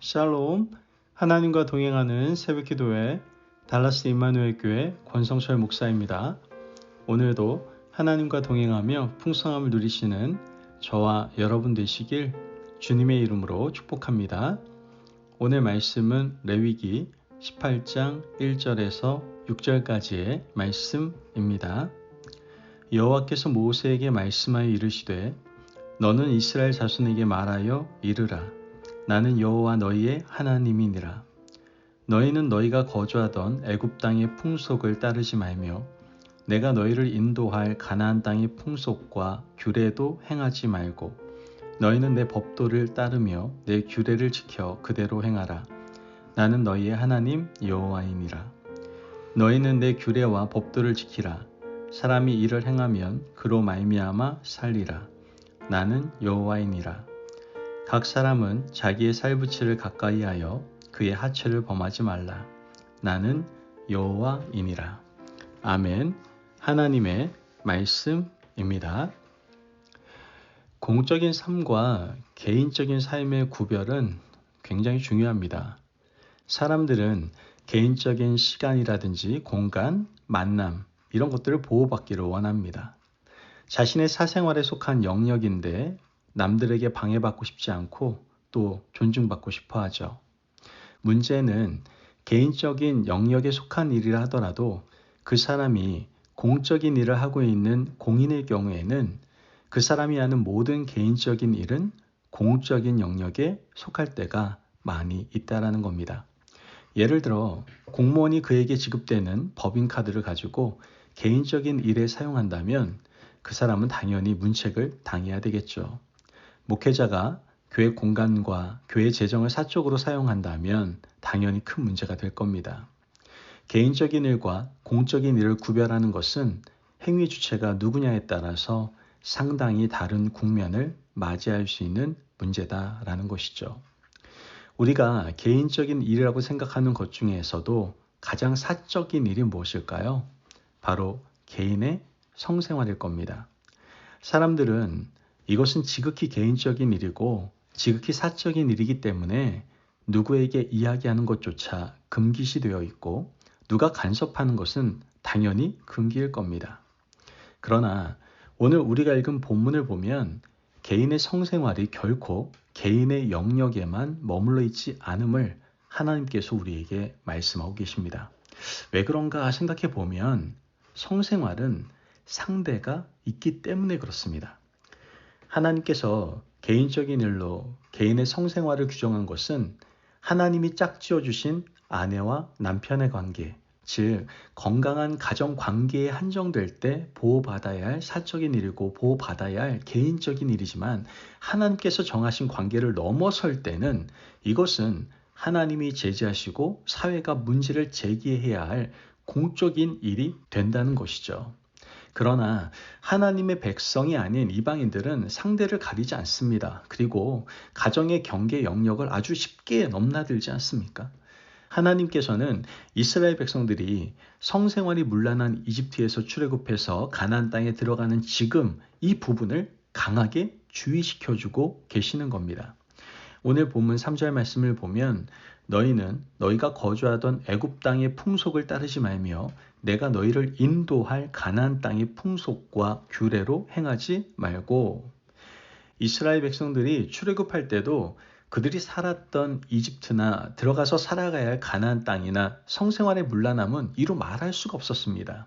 샬롬, 하나님과 동행하는 새벽기도회 달라스 임마누엘 교회 권성철 목사입니다. 오늘도 하나님과 동행하며 풍성함을 누리시는 저와 여러분 되시길 주님의 이름으로 축복합니다. 오늘 말씀은 레위기 18장 1절에서 6절까지의 말씀입니다. 여호와께서 모세에게 말씀하여 이르시되 너는 이스라엘 자손에게 말하여 이르라. 나는 여호와 너희의 하나님이니라. 너희는 너희가 거주하던 애굽 땅의 풍속을 따르지 말며 내가 너희를 인도할 가나안 땅의 풍속과 규례도 행하지 말고 너희는 내 법도를 따르며 내 규례를 지켜 그대로 행하라. 나는 너희의 하나님 여호와이니라. 너희는 내 규례와 법도를 지키라. 사람이 이를 행하면 그로 말미암아 살리라. 나는 여호와이니라. 각 사람은 자기의 살부치를 가까이하여 그의 하체를 범하지 말라. 나는 여호와이니라. 아멘. 하나님의 말씀입니다. 공적인 삶과 개인적인 삶의 구별은 굉장히 중요합니다. 사람들은 개인적인 시간이라든지 공간, 만남 이런 것들을 보호받기를 원합니다. 자신의 사생활에 속한 영역인데 남들에게 방해받고 싶지 않고 또 존중받고 싶어 하죠. 문제는 개인적인 영역에 속한 일이라 하더라도 그 사람이 공적인 일을 하고 있는 공인의 경우에는 그 사람이 하는 모든 개인적인 일은 공적인 영역에 속할 때가 많이 있다라는 겁니다. 예를 들어 공무원이 그에게 지급되는 법인카드를 가지고 개인적인 일에 사용한다면 그 사람은 당연히 문책을 당해야 되겠죠. 목회자가 교회 공간과 교회 재정을 사적으로 사용한다면 당연히 큰 문제가 될 겁니다. 개인적인 일과 공적인 일을 구별하는 것은 행위 주체가 누구냐에 따라서 상당히 다른 국면을 맞이할 수 있는 문제다라는 것이죠. 우리가 개인적인 일이라고 생각하는 것 중에서도 가장 사적인 일이 무엇일까요? 바로 개인의 성생활일 겁니다. 사람들은 이것은 지극히 개인적인 일이고 지극히 사적인 일이기 때문에 누구에게 이야기하는 것조차 금기시되어 있고 누가 간섭하는 것은 당연히 금기일 겁니다. 그러나 오늘 우리가 읽은 본문을 보면 개인의 성생활이 결코 개인의 영역에만 머물러 있지 않음을 하나님께서 우리에게 말씀하고 계십니다. 왜 그런가 생각해 보면 성생활은 상대가 있기 때문에 그렇습니다. 하나님께서 개인적인 일로 개인의 성생활을 규정한 것은 하나님이 짝지어 주신 아내와 남편의 관계, 즉 건강한 가정 관계에 한정될 때 보호받아야 할 사적인 일이고 보호받아야 할 개인적인 일이지만 하나님께서 정하신 관계를 넘어설 때는 이것은 하나님이 제지하시고 사회가 문제를 제기해야 할 공적인 일이 된다는 것이죠. 그러나 하나님의 백성이 아닌 이방인들은 상대를 가리지 않습니다. 그리고 가정의 경계 영역을 아주 쉽게 넘나들지 않습니까? 하나님께서는 이스라엘 백성들이 성생활이 문란한 이집트에서 출애굽해서 가나안 땅에 들어가는 지금 이 부분을 강하게 주의시켜주고 계시는 겁니다. 오늘 본문 3절 말씀을 보면 너희는 너희가 거주하던 애굽 땅의 풍속을 따르지 말며 내가 너희를 인도할 가나안 땅의 풍속과 규례로 행하지 말고. 이스라엘 백성들이 출애굽할 때도 그들이 살았던 이집트나 들어가서 살아가야 할 가나안 땅이나 성생활의 문란함은 이루 말할 수가 없었습니다.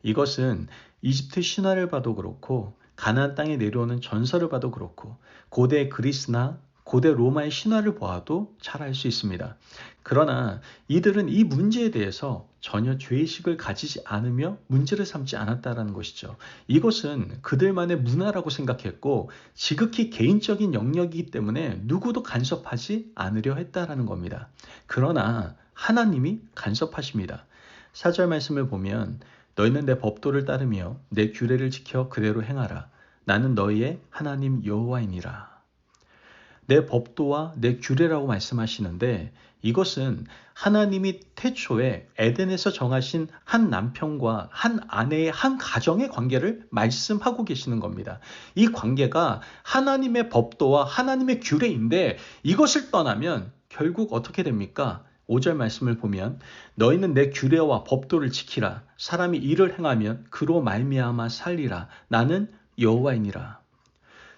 이것은 이집트 신화를 봐도 그렇고 가나안 땅에 내려오는 전설을 봐도 그렇고 고대 그리스나 고대 로마의 신화를 보아도 잘 알 수 있습니다. 그러나 이들은 이 문제에 대해서 전혀 죄의식을 가지지 않으며 문제를 삼지 않았다는 것이죠. 이것은 그들만의 문화라고 생각했고 지극히 개인적인 영역이기 때문에 누구도 간섭하지 않으려 했다는 겁니다. 그러나 하나님이 간섭하십니다. 4절 말씀을 보면 너희는 내 법도를 따르며 내 규례를 지켜 그대로 행하라. 나는 너희의 하나님 여호와이니라. 내 법도와 내 규례라고 말씀하시는데 이것은 하나님이 태초에 에덴에서 정하신 한 남편과 한 아내의 한 가정의 관계를 말씀하고 계시는 겁니다. 이 관계가 하나님의 법도와 하나님의 규례인데 이것을 떠나면 결국 어떻게 됩니까? 5절 말씀을 보면 너희는 내 규례와 법도를 지키라. 사람이 이를 행하면 그로 말미암아 살리라. 나는 여호와이니라.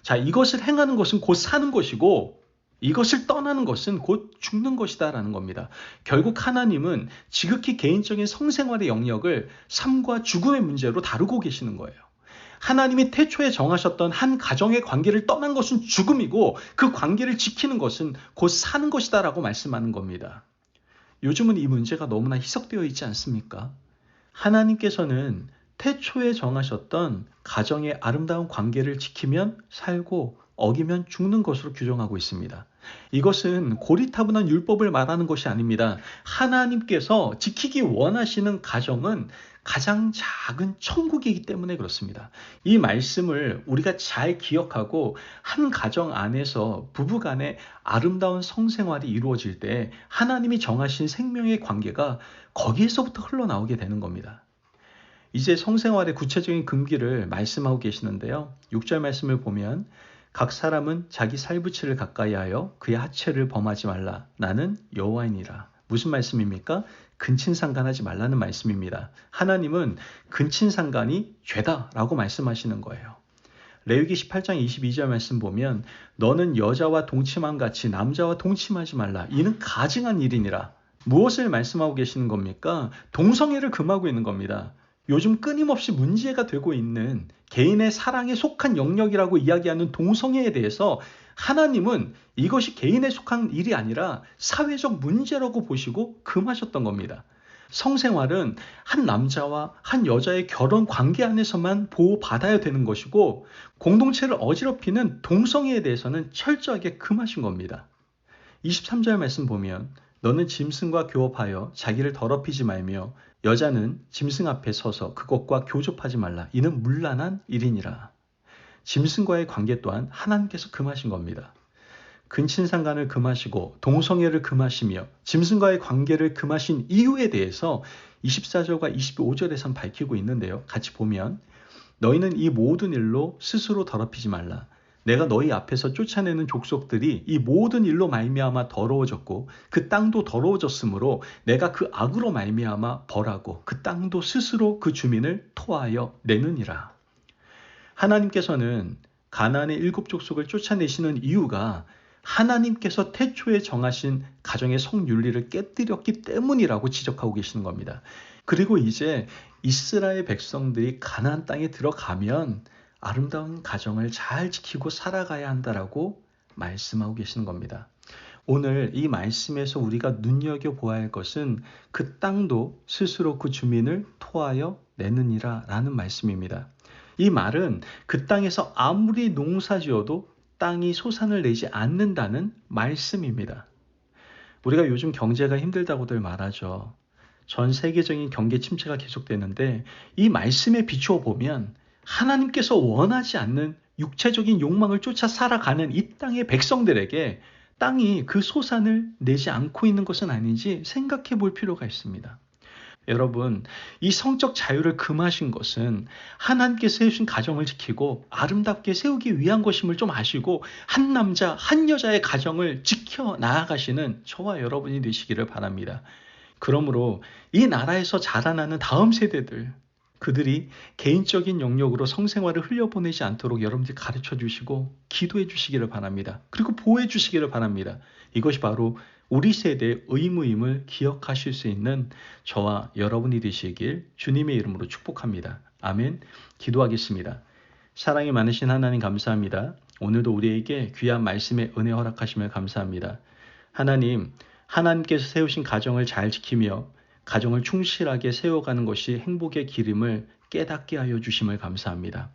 자, 이것을 행하는 것은 곧 사는 것이고 이것을 떠나는 것은 곧 죽는 것이다라는 겁니다. 결국 하나님은 지극히 개인적인 성생활의 영역을 삶과 죽음의 문제로 다루고 계시는 거예요. 하나님이 태초에 정하셨던 한 가정의 관계를 떠난 것은 죽음이고 그 관계를 지키는 것은 곧 사는 것이다라고 말씀하는 겁니다. 요즘은 이 문제가 너무나 희석되어 있지 않습니까? 하나님께서는 태초에 정하셨던 가정의 아름다운 관계를 지키면 살고 어기면 죽는 것으로 규정하고 있습니다. 이것은 고리타분한 율법을 말하는 것이 아닙니다. 하나님께서 지키기 원하시는 가정은 가장 작은 천국이기 때문에 그렇습니다. 이 말씀을 우리가 잘 기억하고 한 가정 안에서 부부 간의 아름다운 성생활이 이루어질 때 하나님이 정하신 생명의 관계가 거기에서부터 흘러나오게 되는 겁니다. 이제 성생활의 구체적인 금기를 말씀하고 계시는데요. 6절 말씀을 보면 각 사람은 자기 살부치를 가까이 하여 그의 하체를 범하지 말라. 나는 여호와이니라. 무슨 말씀입니까? 근친상간하지 말라는 말씀입니다. 하나님은 근친상간이 죄다라고 말씀하시는 거예요. 레위기 18장 22절 말씀 보면 너는 여자와 동침함 같이 남자와 동침하지 말라. 이는 가증한 일이니라. 무엇을 말씀하고 계시는 겁니까? 동성애를 금하고 있는 겁니다. 요즘 끊임없이 문제가 되고 있는 개인의 사랑에 속한 영역이라고 이야기하는 동성애에 대해서 하나님은 이것이 개인에 속한 일이 아니라 사회적 문제라고 보시고 금하셨던 겁니다. 성생활은 한 남자와 한 여자의 결혼 관계 안에서만 보호받아야 되는 것이고 공동체를 어지럽히는 동성애에 대해서는 철저하게 금하신 겁니다. 23절 말씀 보면 너는 짐승과 교업하여 자기를 더럽히지 말며 여자는 짐승 앞에 서서 그것과 교접하지 말라. 이는 문란한 일이니라. 짐승과의 관계 또한 하나님께서 금하신 겁니다. 근친상간을 금하시고 동성애를 금하시며 짐승과의 관계를 금하신 이유에 대해서 24절과 25절에선 밝히고 있는데요. 같이 보면 너희는 이 모든 일로 스스로 더럽히지 말라. 내가 너희 앞에서 쫓아내는 족속들이 이 모든 일로 말미암아 더러워졌고 그 땅도 더러워졌으므로 내가 그 악으로 말미암아 벌하고 그 땅도 스스로 그 주민을 토하여 내느니라. 하나님께서는 가나안의 7족속을 쫓아내시는 이유가 하나님께서 태초에 정하신 가정의 성윤리를 깨뜨렸기 때문이라고 지적하고 계시는 겁니다. 그리고 이제 이스라엘 백성들이 가나안 땅에 들어가면 아름다운 가정을 잘 지키고 살아가야 한다라고 말씀하고 계시는 겁니다. 오늘 이 말씀에서 우리가 눈여겨보아야 할 것은 그 땅도 스스로 그 주민을 토하여 내느니라 라는 말씀입니다. 이 말은 그 땅에서 아무리 농사지어도 땅이 소산을 내지 않는다는 말씀입니다. 우리가 요즘 경제가 힘들다고들 말하죠. 전 세계적인 경제 침체가 계속되는데 이 말씀에 비추어 보면 하나님께서 원하지 않는 육체적인 욕망을 쫓아 살아가는 이 땅의 백성들에게 땅이 그 소산을 내지 않고 있는 것은 아닌지 생각해 볼 필요가 있습니다. 여러분, 이 성적 자유를 금하신 것은 하나님께서 세우신 가정을 지키고 아름답게 세우기 위한 것임을 좀 아시고 한 남자, 한 여자의 가정을 지켜 나아가시는 저와 여러분이 되시기를 바랍니다. 그러므로 이 나라에서 자라나는 다음 세대들, 그들이 개인적인 영역으로 성생활을 흘려보내지 않도록 여러분들이 가르쳐 주시고 기도해 주시기를 바랍니다. 그리고 보호해 주시기를 바랍니다. 이것이 바로 우리 세대의 의무임을 기억하실 수 있는 저와 여러분이 되시길 주님의 이름으로 축복합니다. 아멘. 기도하겠습니다. 사랑이 많으신 하나님 감사합니다. 오늘도 우리에게 귀한 말씀의 은혜 허락하심을 감사합니다. 하나님, 하나님께서 세우신 가정을 잘 지키며 가정을 충실하게 세워가는 것이 행복의 길임을 깨닫게 하여 주심을 감사합니다.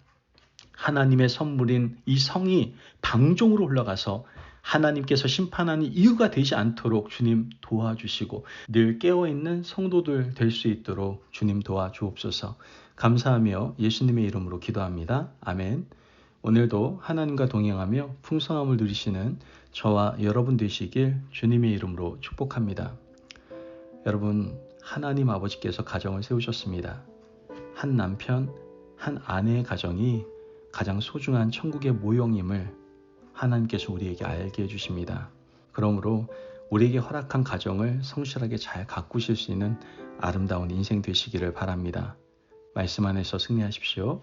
하나님의 선물인 이 성이 방종으로 흘러가서 하나님께서 심판하는 이유가 되지 않도록 주님 도와주시고 늘 깨어있는 성도들 될 수 있도록 주님 도와주옵소서. 감사하며 예수님의 이름으로 기도합니다. 아멘. 오늘도 하나님과 동행하며 풍성함을 누리시는 저와 여러분 되시길 주님의 이름으로 축복합니다. 여러분, 하나님 아버지께서 가정을 세우셨습니다. 한 남편, 한 아내의 가정이 가장 소중한 천국의 모형임을 하나님께서 우리에게 알게 해주십니다. 그러므로 우리에게 허락한 가정을 성실하게 잘 가꾸실 수 있는 아름다운 인생 되시기를 바랍니다. 말씀 안에서 승리하십시오.